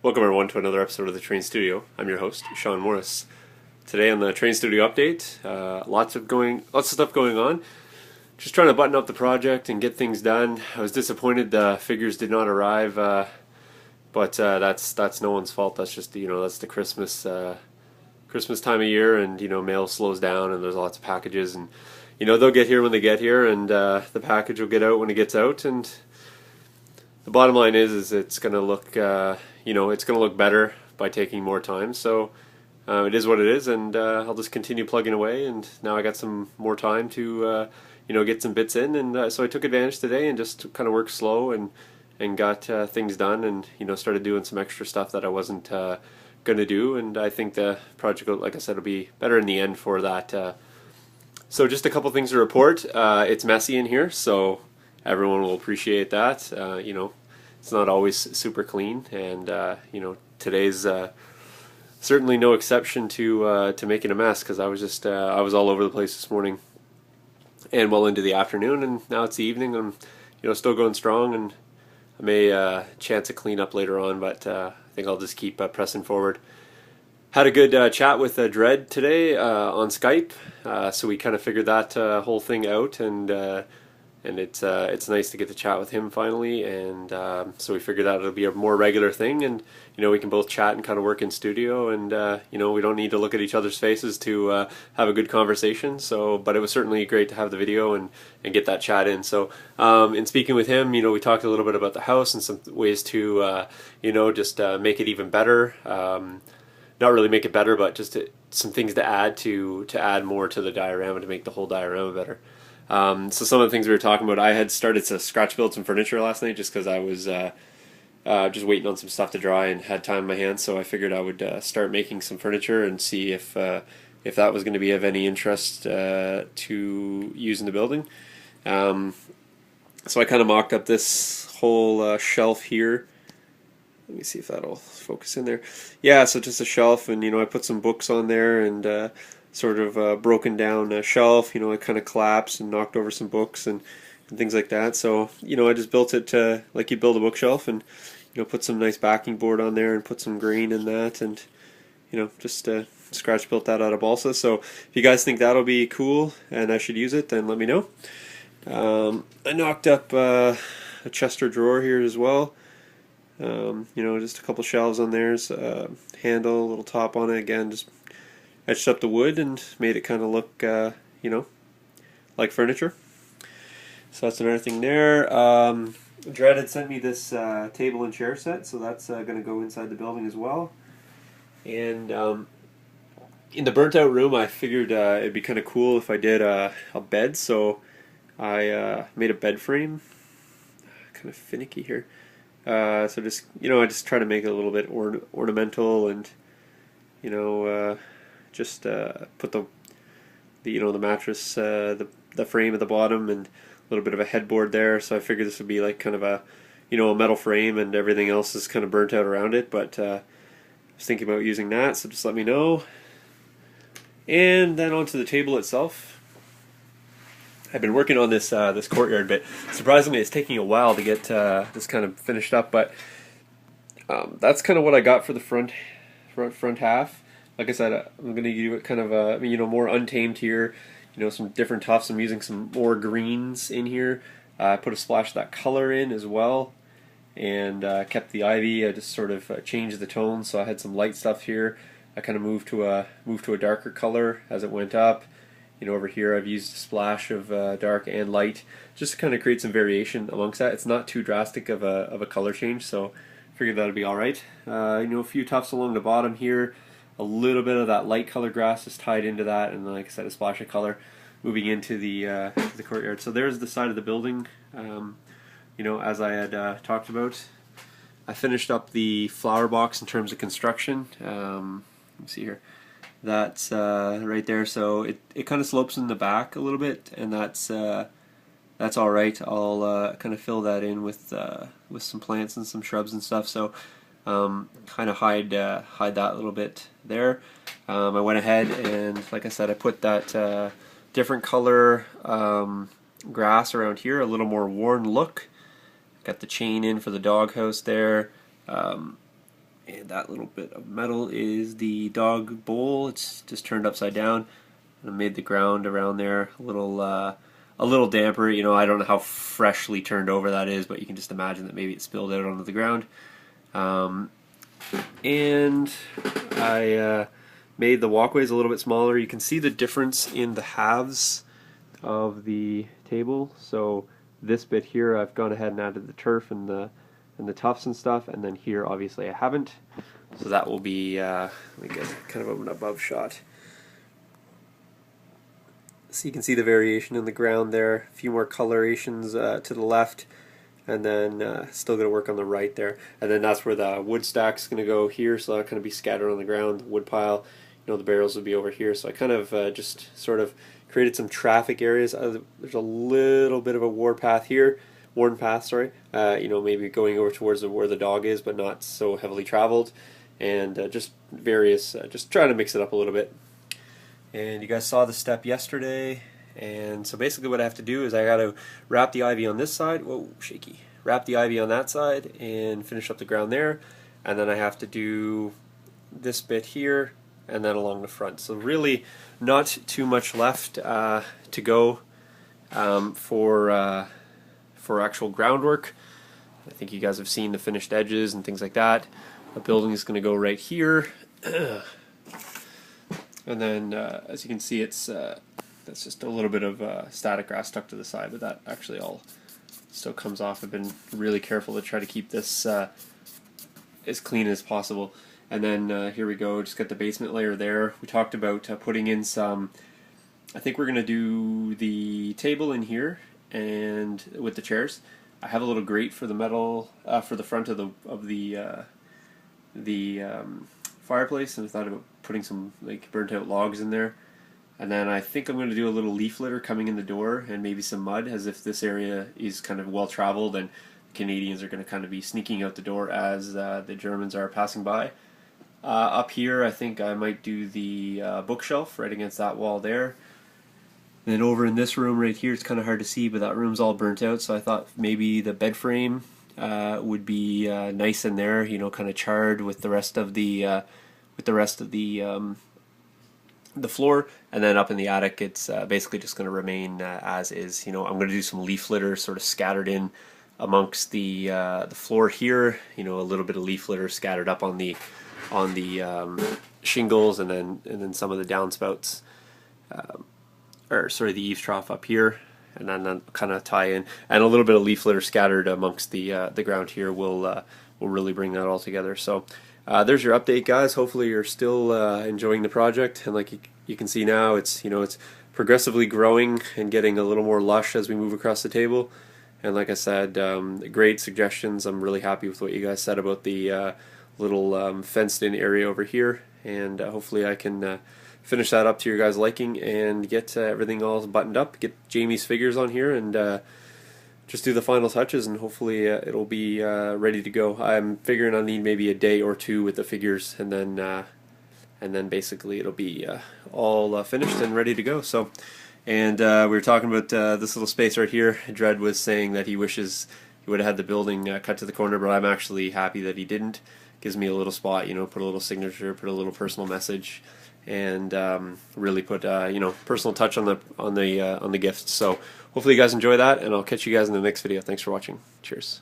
Welcome everyone to another episode of the Train Studio. I'm your host, Sean Morris. Today on the Train Studio update, lots of stuff going on. Just trying to button up the project and get things done. I was disappointed the figures did not arrive, but that's no one's fault. That's just that's the Christmas time of year, and mail slows down, and there's lots of packages, and they'll get here when they get here, and the package will get out when it gets out, and the bottom line is it's going to look it's going to look better by taking more time. So it is what it is, and I'll just continue plugging away. And now I got some more time to get some bits in, and so I took advantage today and just kind of worked slow and got things done, and started doing some extra stuff that I wasn't going to do. And I think the project, like I said, will be better in the end for that. So just a couple things to report. It's messy in here, so everyone will appreciate that. It's not always super clean, and today's certainly no exception to making a mess, because I was all over the place this morning and well into the afternoon, and now it's the evening. I'm still going strong, and I may chance a cleanup later on, but I think I'll just keep pressing forward. Had a good chat with Dredd today on Skype, so we kind of figured that whole thing out, and it's nice to get to chat with him finally, and so we figured out it'll be a more regular thing, and we can both chat and kind of work in studio, and we don't need to look at each other's faces to have a good conversation. So, but it was certainly great to have the video and get that chat in. So, in speaking with him, we talked a little bit about the house and some ways to just make it even better. Not really make it better, but just some things to add more to the diorama to make the whole diorama better. So some of the things we were talking about, I had started to scratch build some furniture last night just because I was just waiting on some stuff to dry and had time in my hands. So I figured I would start making some furniture and see if that was going to be of any interest to use in the building. So I kind of mocked up this whole shelf here. Let me see if that'll focus in there. Yeah, so just a shelf, and I put some books on there, and sort of broken down shelf. I kind of collapsed and knocked over some books and things like that. So I just built it like you build a bookshelf, and put some nice backing board on there and put some grain in that, and just scratch built that out of balsa. So if you guys think that'll be cool and I should use it, then let me know. I knocked up a Chester drawer here as well. Just a couple shelves on there, handle, a little top on it. Again, just etched up the wood and made it kind of look, like furniture. So that's another thing there. Dredd had sent me this table and chair set, so that's going to go inside the building as well. And in the burnt out room, I figured it'd be kind of cool if I did a bed, so I made a bed frame. Kind of finicky here. So just I just try to make it a little bit ornamental, and just put the mattress, the frame at the bottom, and a little bit of a headboard there. So I figured this would be like kind of a a metal frame, and everything else is kind of burnt out around it. But I was thinking about using that, so just let me know. And then onto the table itself. I've been working on this courtyard bit. Surprisingly, it's taking a while to get this kind of finished up, but that's kind of what I got for the front half. Like I said, I'm going to do it kind of more untamed here. Some different tufts. I'm using some more greens in here. I put a splash of that color in as well, and kept the ivy. I just sort of changed the tone, so I had some light stuff here. I kind of moved to a darker color as it went up. Over here I've used a splash of dark and light, just to kind of create some variation amongst that. It's not too drastic of a color change, so I figured that would be alright. A few tufts along the bottom here. A little bit of that light color grass is tied into that, and like I said, a splash of color moving into the courtyard. So there's the side of the building, as I had talked about. I finished up the flower box in terms of construction. Let me see here. That's right there, so it kind of slopes in the back a little bit, and that's all right. I'll kind of fill that in with some plants and some shrubs and stuff, so kind of hide that a little bit there. I went ahead and, like I said, I put that different color grass around here, a little more worn look. Got the chain in for the doghouse there. And that little bit of metal is the dog bowl. It's just turned upside down. And I made the ground around there a little damper. You know, I don't know how freshly turned over that is, but you can just imagine that maybe it spilled out onto the ground. And I made the walkways a little bit smaller. You can see the difference in the halves of the table. So this bit here, I've gone ahead and added the turf and the tufts and stuff, and then here obviously I haven't. So that will be, let me get kind of an above shot. So you can see the variation in the ground there, a few more colorations to the left, and then still going to work on the right there. And then that's where the wood stack's going to go here, so that'll kind of be scattered on the ground, the wood pile. You know, the barrels will be over here. So I kind of just sort of created some traffic areas. There's a little bit of a worn path, sorry. You know, maybe going over towards where the dog is, but not so heavily traveled. And just various, just trying to mix it up a little bit. And you guys saw the step yesterday, and so basically what I have to do is I got to wrap the ivy on this side, whoa, shaky, wrap the ivy on that side and finish up the ground there, and then I have to do this bit here and then along the front. So really not too much left to go for actual groundwork. I think you guys have seen the finished edges and things like that. The building is going to go right here. And then, as you can see, it's that's just a little bit of static grass stuck to the side, but that actually all still comes off. I've been really careful to try to keep this as clean as possible. And then here we go, just got the basement layer there. We talked about putting in some, I think we're going to do the table in here and with the chairs. I have a little grate for the metal, for the front of the fireplace, and I thought about putting some like burnt out logs in there. And then I think I'm going to do a little leaf litter coming in the door and maybe some mud, as if this area is kind of well traveled and Canadians are going to kind of be sneaking out the door as the Germans are passing by. Up here I think I might do the bookshelf right against that wall there. And then over in this room right here, it's kind of hard to see, but that room's all burnt out, so I thought maybe the bed frame would be nice in there, you know, kind of charred with the rest of the the floor. And then up in the attic, it's basically just going to remain as is. You know, I'm going to do some leaf litter sort of scattered in amongst the floor here. You know, a little bit of leaf litter scattered up on the shingles, and then some of the downspouts, or sorry, the eaves trough up here. And then kind of tie in, and a little bit of leaf litter scattered amongst the ground here will really bring that all together. So there's your update, guys. Hopefully you're still enjoying the project, and like you can see now, it's progressively growing and getting a little more lush as we move across the table. And like I said, great suggestions. I'm really happy with what you guys said about the little fenced-in area over here, and hopefully I can finish that up to your guys' liking and get everything all buttoned up, get Jamie's figures on here, and just do the final touches, and hopefully it'll be ready to go. I'm figuring I'll need maybe a day or two with the figures, and then basically it'll be all finished and ready to go. So, and we were talking about this little space right here. Dred was saying that he wishes he would have had the building cut to the corner, but I'm actually happy that he didn't. Gives me a little spot, you know, put a little signature, put a little personal message, and really put personal touch on the gift. So hopefully you guys enjoy that, and I'll catch you guys in the next video. Thanks for watching. Cheers.